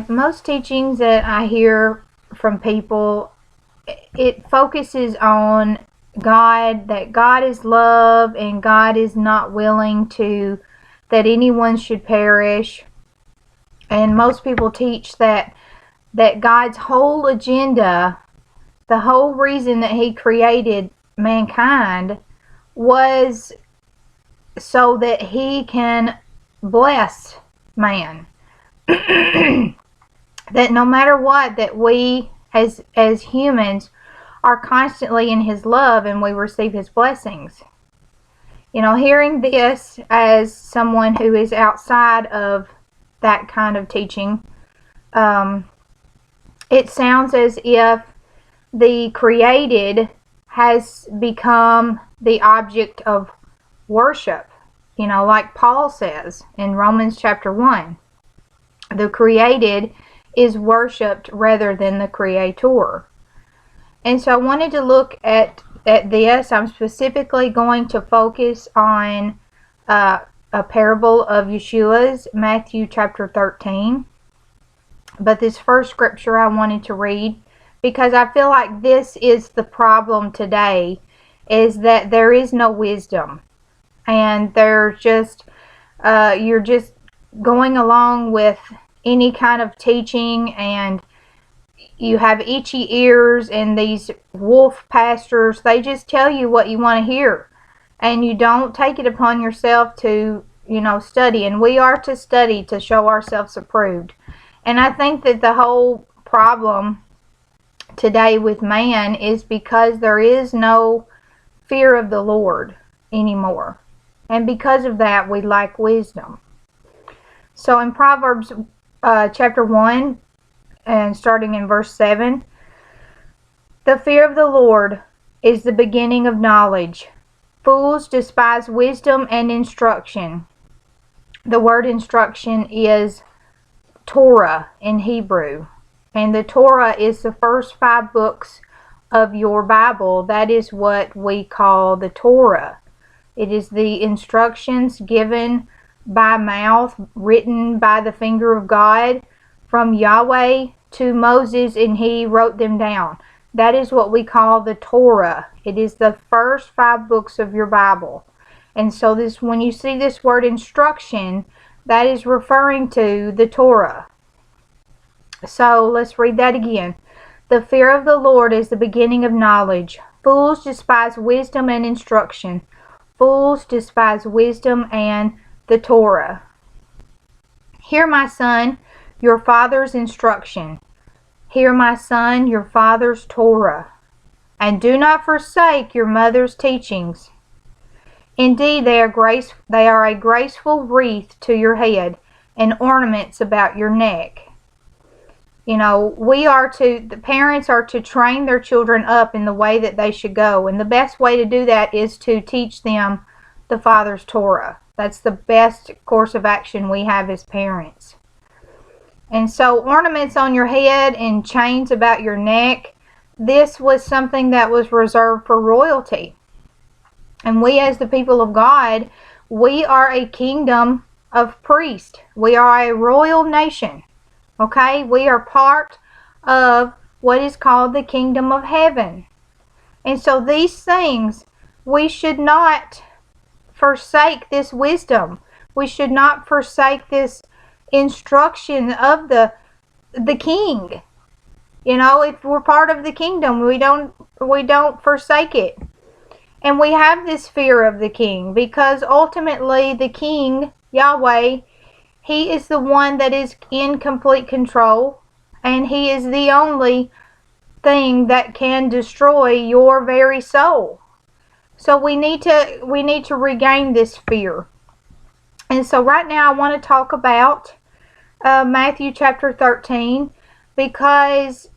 Most teachings that I hear from people, it focuses on God, that God is love and God is not willing that anyone should perish. And most people teach that God's whole agenda, the whole reason that he created mankind, was so that he can bless man. That no matter what, that we as humans are constantly in his love and we receive his blessings. Hearing this as someone who is outside of that kind of teaching, it sounds as if the created has become the object of worship. Like Paul says in Romans chapter 1, the created is worshipped rather than the creator. And so I wanted to look at this. I'm specifically going to focus on a parable of Yeshua's, Mathew chapter 13. But this first scripture I wanted to read, because I feel like this is the problem today, is that there is no wisdom. And you're just going along with any kind of teaching, and you have itchy ears, and these wolf pastors, they just tell you what you want to hear, and you don't take it upon yourself to study. And we are to study to show ourselves approved. And I think that the whole problem today with man is because there is no fear of the Lord anymore, and because of that we lack wisdom. So in Proverbs chapter 1, and starting in verse 7, the fear of the Lord is the beginning of knowledge. Fools despise wisdom and instruction. The word instruction is Torah in Hebrew, and the Torah is the first 5 books of your Bible. That is what we call the Torah. It is the instructions given by mouth, written by the finger of God from Yahweh to Moses, and he wrote them down. That is what we call the Torah. It is the first 5 books of your Bible. And so when you see this word instruction, that is referring to the Torah. So let's read that again. The fear of the Lord is the beginning of knowledge. Fools despise wisdom and instruction. Fools despise wisdom and the Torah. Hear, my son, your father's instruction. Hear, my son, your father's Torah. And do not forsake your mother's teachings. Indeed, they are a graceful wreath to your head and ornaments about your neck. The parents are to train their children up in the way that they should go. And the best way to do that is to teach them the Father's Torah. That's the best course of action we have as parents. And so ornaments on your head and chains about your neck, this was something that was reserved for royalty. And we as the people of God, we are a kingdom of priests. We are a royal nation. Okay? We are part of what is called the kingdom of heaven. And so these things, we should not forsake this wisdom. We should not forsake this instruction of the king. If we're part of the kingdom, we don't forsake it. And we have this fear of the king because ultimately the king, Yahweh, he is the one that is in complete control, and he is the only thing that can destroy your very soul. So we need to regain this fear. And so right now I want to talk about Matthew chapter 13, because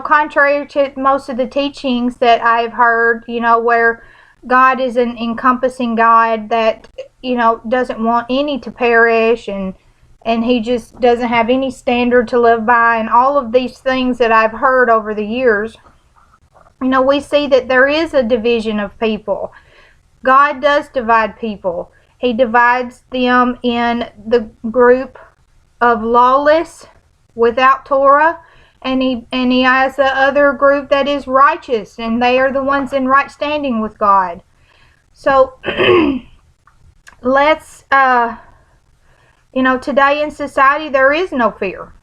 contrary to most of the teachings that I've heard, where God is an encompassing God that doesn't want any to perish, and he just doesn't have any standard to live by, and all of these things that I've heard over the years, we see that there is a division of people. God does divide people. He divides them in the group of lawless without Torah, and he has the other group that is righteous, and they are the ones in right standing with God. So let's today in society there is no fear.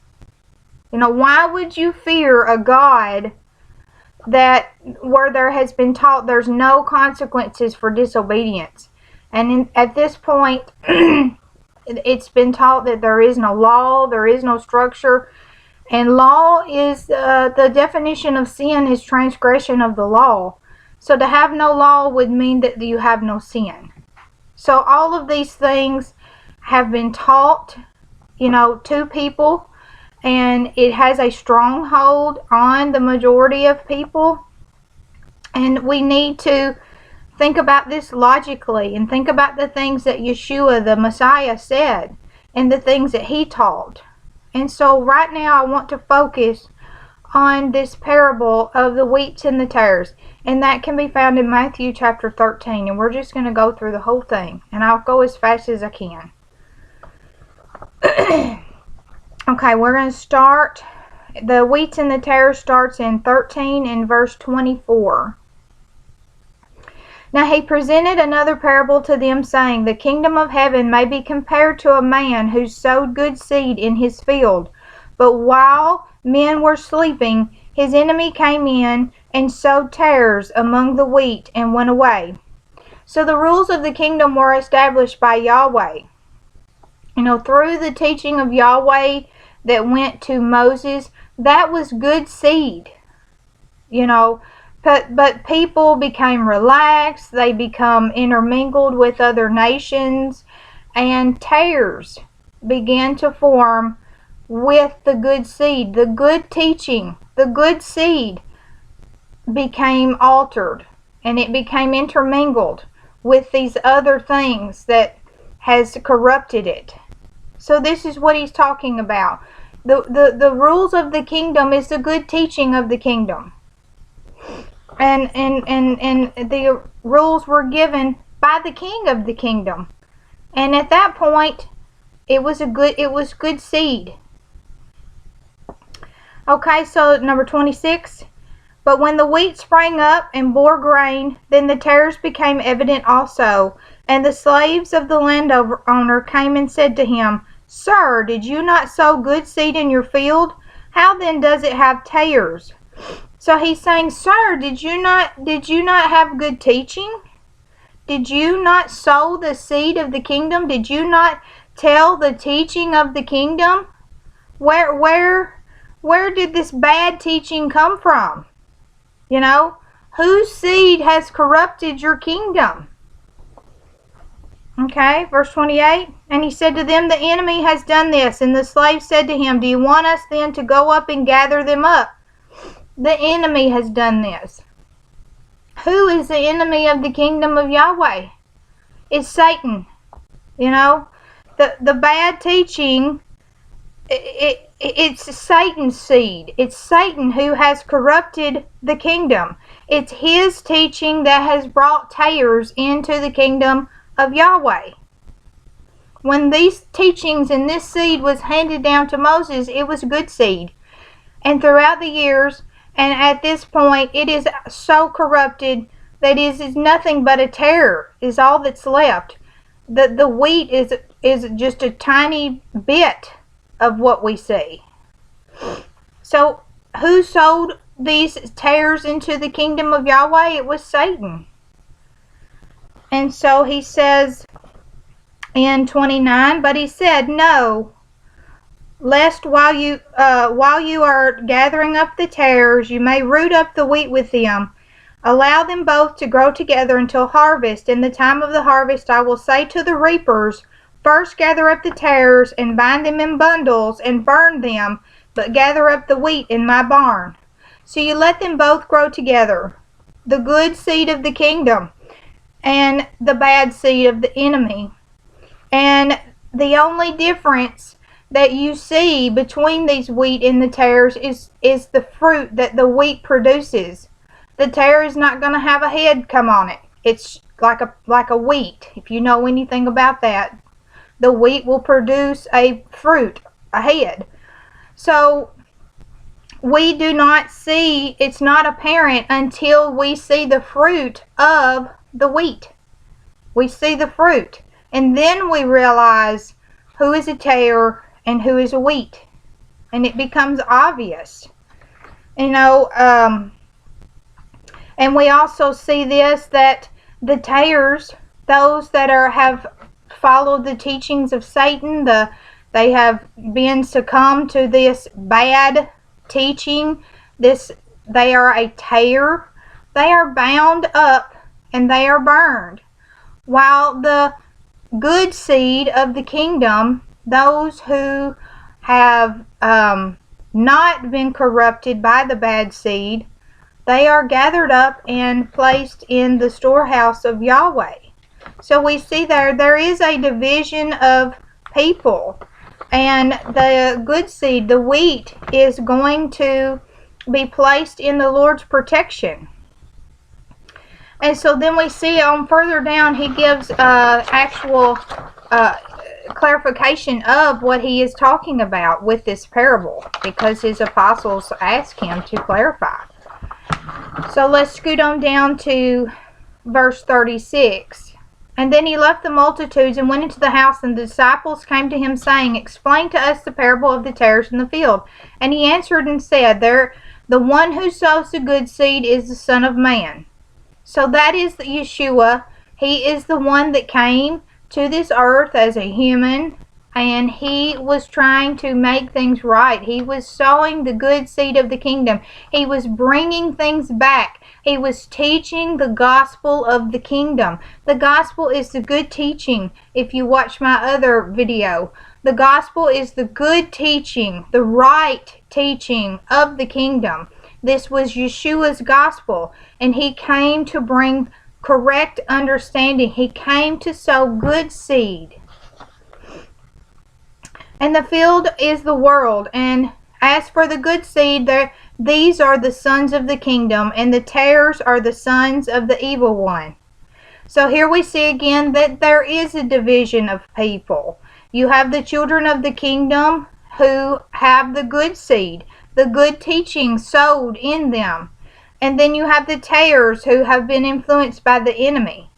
Why would you fear a God that where there has been taught there's no consequences for disobedience? And at this point it's been taught that there is no law, there is no structure, and law is the definition of sin is transgression of the law. So to have no law would mean that you have no sin. So all of these things have been taught, to people, and it has a stronghold on the majority of people. And we need to think about this logically and think about the things that Yeshua, the Messiah, said and the things that he taught. And so right now I want to focus on this parable of the wheats and the tares. And that can be found in Matthew chapter 13. And we're just going to go through the whole thing. And I'll go as fast as I can. Okay, we're going to start. The wheats and the tares starts in 13 and verse 24. Now he presented another parable to them, saying, The kingdom of heaven may be compared to a man who sowed good seed in his field. But while men were sleeping, his enemy came in and sowed tares among the wheat and went away. So the rules of the kingdom were established by Yahweh. Through the teaching of Yahweh that went to Moses, that was good seed. But people became relaxed, they become intermingled with other nations, and tares began to form with the good seed. The good teaching, the good seed became altered, and it became intermingled with these other things that has corrupted it. So this is what he's talking about. The rules of the kingdom is the good teaching of the kingdom. And the rules were given by the king of the kingdom. And at that point, it was good seed. Okay, so number 26. But when the wheat sprang up and bore grain, then the tares became evident also. And the slaves of the landowner came and said to him, Sir, did you not sow good seed in your field? How then does it have tares? So he's saying, Sir, did you not have good teaching? Did you not sow the seed of the kingdom? Did you not tell the teaching of the kingdom? Where did this bad teaching come from? Whose seed has corrupted your kingdom? Okay, verse 28. And he said to them, The enemy has done this. And the slave said to him, Do you want us then to go up and gather them up? The enemy has done this. Who is the enemy of the kingdom of Yahweh? It's Satan. The bad teaching, it's Satan's seed. It's Satan who has corrupted the kingdom. It's his teaching that has brought tares into the kingdom of Yahweh. When these teachings and this seed was handed down to Moses, it was good seed. And throughout the years, and at this point, it is so corrupted that it is nothing but a tare is all that's left. The wheat is just a tiny bit of what we see. So who sowed these tares into the kingdom of Yahweh? It was Satan. And so he says in 29, But he said, No, lest while you are gathering up the tares, you may root up the wheat with them. Allow them both to grow together until harvest. In the time of the harvest I will say to the reapers, First gather up the tares and bind them in bundles and burn them, but gather up the wheat in my barn. So you let them both grow together, the good seed of the kingdom and the bad seed of the enemy. And the only difference that you see between these wheat and the tares is the fruit that the wheat produces. The tare is not going to have a head come on it. It's like a wheat. If you know anything about that, the wheat will produce a fruit, a head. So we do not see, it's not apparent until we see the fruit of the wheat. We see the fruit. And then we realize who is a tare and who is a wheat. And it becomes obvious. You know, and we also see this, that the tares, those that have followed the teachings of Satan, they have been succumbed to this bad teaching. They are a tare. They are bound up and they are burned. While the good seed of the kingdom, those who have not been corrupted by the bad seed, they are gathered up and placed in the storehouse of Yahweh. So we see there is a division of people. And the good seed, the wheat, is going to be placed in the Lord's protection. And so then we see on further down, he gives actual clarification of what he is talking about with this parable, because his apostles asked him to clarify. So let's scoot on down to verse 36. And then he left the multitudes and went into the house, and the disciples came to him, saying, Explain to us the parable of the tares in the field. And he answered and said, The one who sows the good seed is the Son of Man. So that is Yeshua. He is the one that came to this earth as a human, and he was trying to make things right. He was sowing the good seed of the kingdom. He was bringing things back. He was teaching the gospel of the kingdom. The gospel is the good teaching. If you watch my other video, the gospel is the good teaching, the right teaching of the kingdom. This was Yeshua's gospel, and he came to bring correct understanding. He came to sow good seed. And the field is the world. And as for the good seed, these are the sons of the kingdom, and the tares are the sons of the evil one. So here we see again that there is a division of people. You have the children of the kingdom who have the good seed, the good teaching sowed in them. And then you have the tares who have been influenced by the enemy.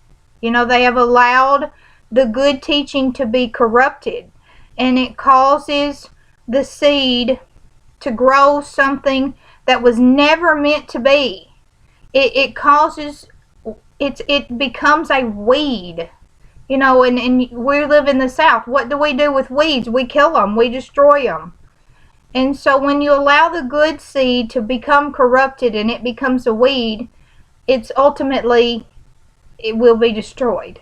You know, they have allowed the good teaching to be corrupted. And it causes the seed to grow something that was never meant to be. It becomes a weed. You know, and we live in the South. What do we do with weeds? We kill them. We destroy them. And so when you allow the good seed to become corrupted and it becomes a weed, it will be destroyed.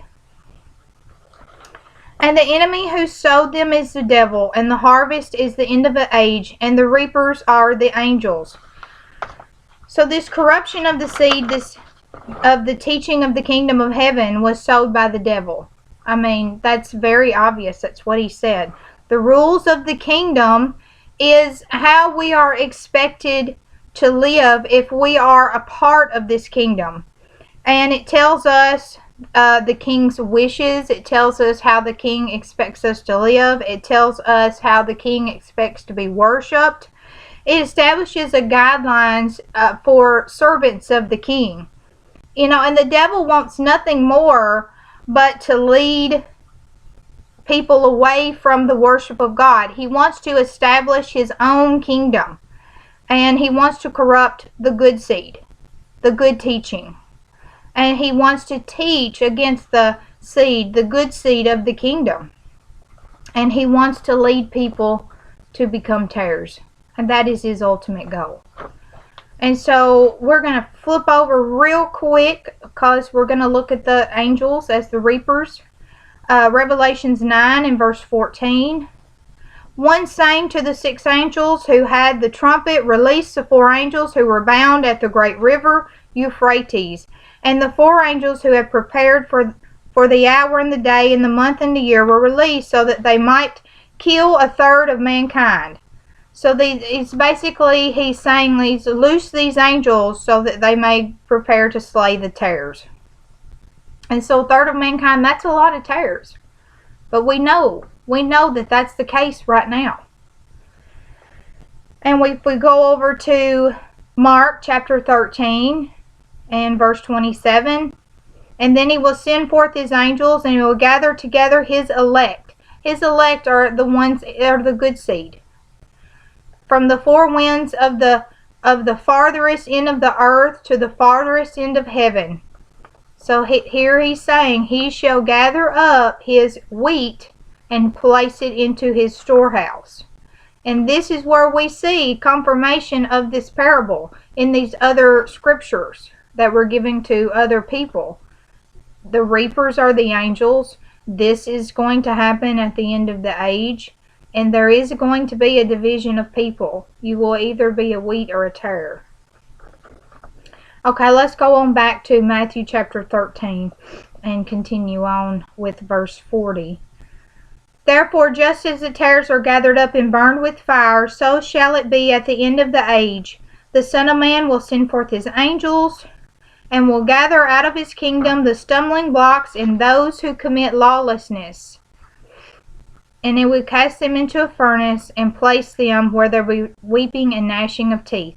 And the enemy who sowed them is the devil, and the harvest is the end of the age, and the reapers are the angels. So this corruption of the seed, of the teaching of the kingdom of heaven, was sowed by the devil. I mean, that's very obvious. That's what he said. The rules of the kingdom is how we are expected to live if we are a part of this kingdom. And it tells us the king's wishes. It tells us how the king expects us to live. It tells us how the king expects to be worshipped. It establishes a guidelines for servants of the king. You know, and the devil wants nothing more but to lead people away from the worship of God. He wants to establish his own kingdom. And he wants to corrupt the good seed, the good teaching. And he wants to teach against the seed, the good seed of the kingdom. And he wants to lead people to become tares. And that is his ultimate goal. And so we're going to flip over real quick because we're going to look at the angels as the reapers. Revelations 9 and verse 14. One saying to the 6 angels who had the trumpet, Release the 4 angels who were bound at the great river Euphrates, and the 4 angels who had prepared for the hour and the day and the month and the year were released, so that they might kill a third of mankind. So he's saying loose these angels so that they may prepare to slay the tares. And so a third of mankind, that's a lot of tares. But we know that that's the case right now. And if we go over to Mark chapter 13 and verse 27, and then he will send forth his angels, and he will gather together his elect. His elect are the ones are the good seed. From the four winds of the farthest end of the earth to the farthest end of heaven. So here he's saying, he shall gather up his wheat and place it into his storehouse. And this is where we see confirmation of this parable in these other scriptures that we're giving to other people. The reapers are the angels. This is going to happen at the end of the age. And there is going to be a division of people. You will either be a wheat or a tare. Okay, let's go on back to Matthew chapter 13 and continue on with verse 40. Therefore, just as the tares are gathered up and burned with fire, so shall it be at the end of the age. The Son of Man will send forth his angels, and will gather out of his kingdom the stumbling blocks and those who commit lawlessness. And it will cast them into a furnace and place them where there will be weeping and gnashing of teeth.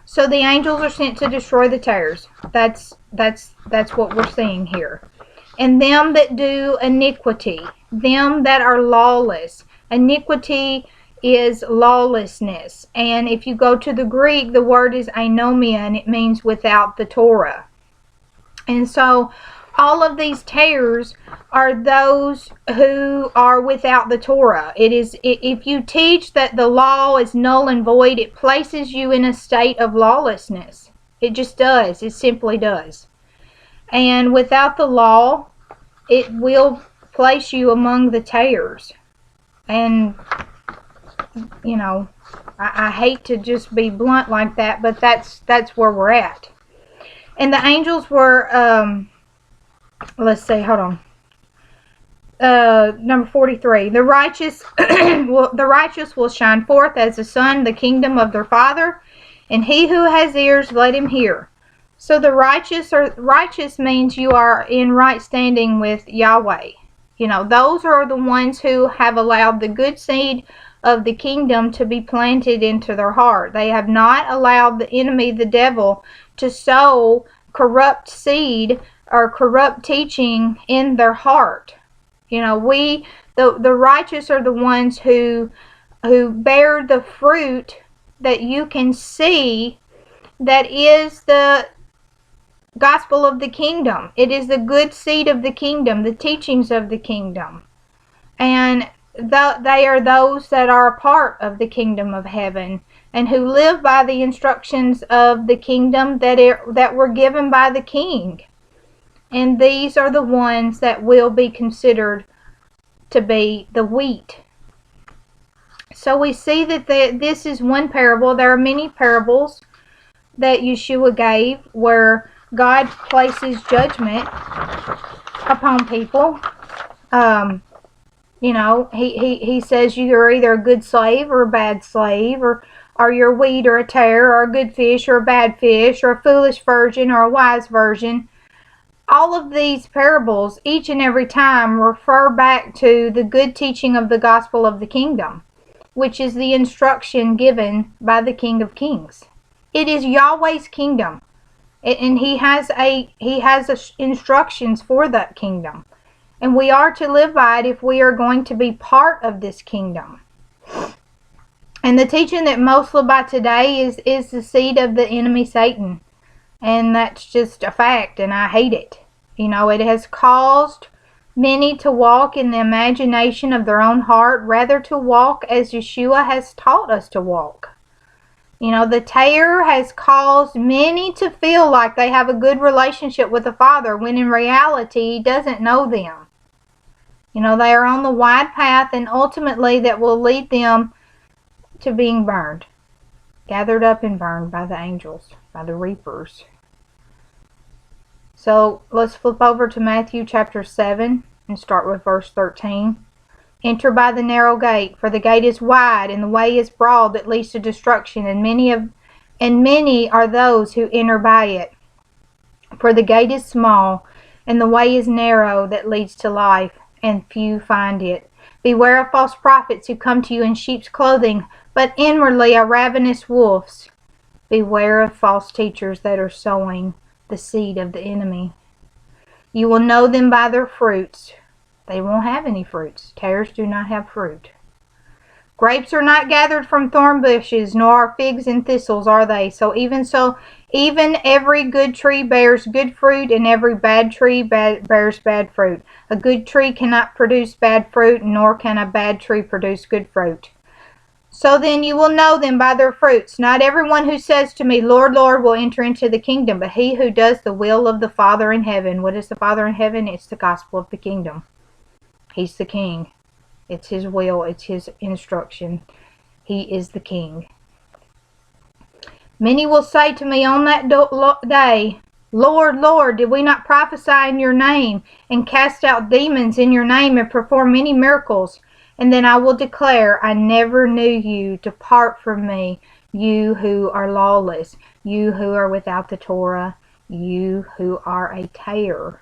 So the angels are sent to destroy the tares. That's what we're seeing here. And them that do iniquity, them that are lawless. Iniquity is lawlessness. And if you go to the Greek, the word is anomia, and it means without the Torah. And so all of these tares are those who are without the Torah. It is, if you teach that the law is null and void, it places you in a state of lawlessness. It just does. It simply does. And without the law, it will place you among the tares. And, you know, I hate to just be blunt like that, but that's where we're at. And the angels were, let's see, hold on. Number 43. The righteous will shine forth as the sun in the kingdom of their Father, and he who has ears, let him hear. So the righteous means you are in right standing with Yahweh. You know, those are the ones who have allowed the good seed of the kingdom to be planted into their heart. They have not allowed the enemy, the devil, to sow corrupt seed or corrupt teaching in their heart. You know, the righteous are the ones who bear the fruit that you can see, that is the gospel of the kingdom. It is the good seed of the kingdom, the teachings of the kingdom. And they are those that are a part of the kingdom of heaven and who live by the instructions of the kingdom that were given by the king. And these are the ones that will be considered to be the wheat. So we see that this is one parable. There are many parables that Yeshua gave where God places judgment upon people. You know, he says you're either a good slave or a bad slave, or you're a wheat or a tare, or a good fish or a bad fish, or a foolish virgin or a wise virgin. All of these parables, each and every time, refer back to the good teaching of the gospel of the kingdom, which is the instruction given by the King of Kings. It is Yahweh's kingdom, and he has instructions for that kingdom. And we are to live by it if we are going to be part of this kingdom. And the teaching that most live by today is the seed of the enemy Satan. And that's just a fact, and I hate it. You know, it has caused many to walk in the imagination of their own heart, rather to walk as Yeshua has taught us to walk. You know, the tare has caused many to feel like they have a good relationship with the Father, when in reality, He doesn't know them. You know, they are on the wide path, and ultimately that will lead them to being burned. Gathered up and burned by the angels, by the reapers. So let's flip over to Matthew chapter 7 and start with verse 13. Enter by the narrow gate, for the gate is wide and the way is broad that leads to destruction, and many are those who enter by it. For the gate is small and the way is narrow that leads to life, and few find it. Beware of false prophets who come to you in sheep's clothing, but inwardly are ravenous wolves. Beware of false teachers that are sowing the seed of the enemy. You will know them by their fruits. They won't have any fruits. Tares do not have fruit. Grapes are not gathered from thorn bushes, nor are figs and thistles are they. So, even every good tree bears good fruit, and every bad tree bears bad fruit. A good tree cannot produce bad fruit, nor can a bad tree produce good fruit. So then you will know them by their fruits. Not everyone who says to me, Lord, Lord, will enter into the kingdom, but he who does the will of the Father in heaven. What is the Father in heaven? It's the gospel of the kingdom. He's the king. It's his will. It's his instruction. He is the king. Many will say to me on that day, Lord, Lord, did we not prophesy in your name, and cast out demons in your name, and perform many miracles? And then I will declare, I never knew you. Depart from me, you who are lawless, you who are without the Torah, you who are a tare.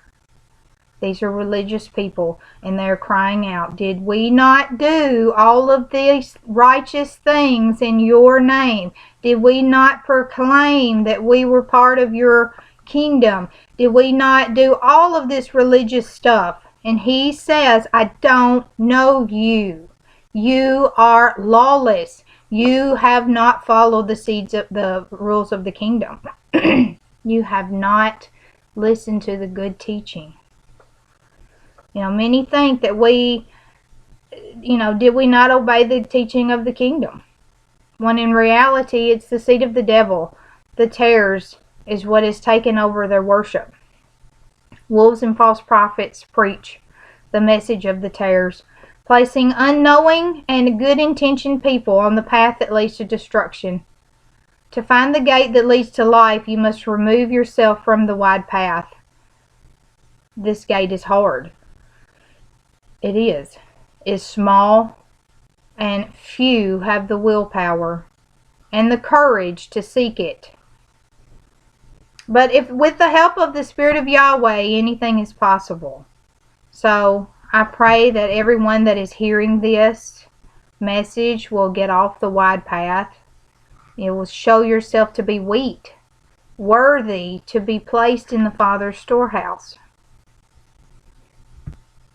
These are religious people, and they're crying out, did we not do all of these righteous things in your name? Did we not proclaim that we were part of your kingdom? Did we not do all of this religious stuff? And he says, I don't know you. You are lawless. You have not followed the rules of the kingdom. You have not listened to the good teaching. Many think that did we not obey the teaching of the kingdom? When in reality, it's the seed of the devil. The tares is what has taken over their worship. Wolves and false prophets preach the message of the tares, placing unknowing and good-intentioned people on the path that leads to destruction. To find the gate that leads to life, you must remove yourself from the wide path. This gate is hard. It is. It's small, and few have the willpower and the courage to seek it. But if with the help of the Spirit of Yahweh, anything is possible. So I pray that everyone that is hearing this message will get off the wide path. It will show yourself to be wheat, worthy to be placed in the Father's storehouse.